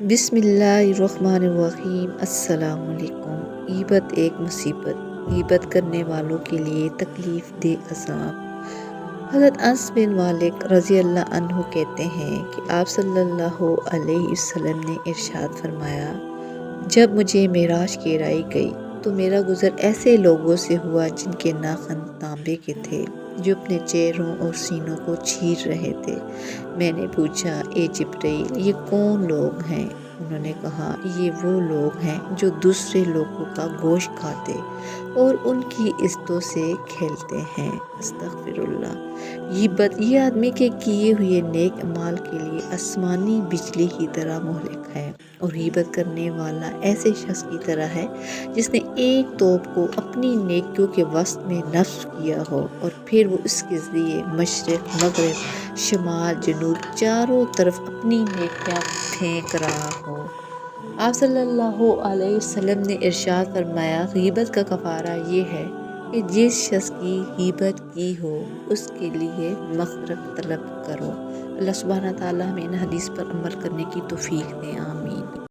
बिस्मिल्लाहिर्रहमानिर्रहीम। अस्सलाम वालेकुम। गीबत एक मुसीबत, गीबत करने वालों के लिए तकलीफ दे अज़ाब। हज़रत अनस बिन मालिक रज़ी अल्लाह अन्हु कहते हैं कि आप सल्लल्लाहु अलैहि वसल्लम ने इरशाद फरमाया, जब मुझे मेराज कराई गई तो मेरा गुज़र ऐसे लोगों से हुआ जिनके नाखून तांबे के थे, जो अपने चेहरों और सीनों को चीर रहे थे। मैंने पूछा, ए जिब्रील, ये कौन लोग हैं? उन्होंने कहा, ये वो लोग हैं जो दूसरे लोगों का गोश्त खाते और उनकी इज्जतों से खेलते हैं। अस्तगफिरुल्लाह। ग़ीबत ये आदमी के किए हुए नेक अमाल के लिए आसमानी बिजली की तरह मुहलिक है, और ग़ीबत करने वाला ऐसे शख्स की तरह है जिसने एक तोप को अपनी नेकियों के वस्त में नस्ब किया हो और फिर वो इसके ज़रिए मशरिक़, मग़रिब, शुमाल, जनूब चारों तरफ अपनी नेकियां फेंक रहा हो। आप सल्लल्लाहु अलैहि वसल्लम ने इरशाद फरमाया, ग़ीबत का कफ़ारा ये है कि जिस शख्स की ग़ीबत की हो उसके लिए मग़फ़िरत तलब करो। अल्लाह सुब्हानहू व तआला हमें इन हदीस पर अमल करने की तौफ़ीक़ दे। आमीन।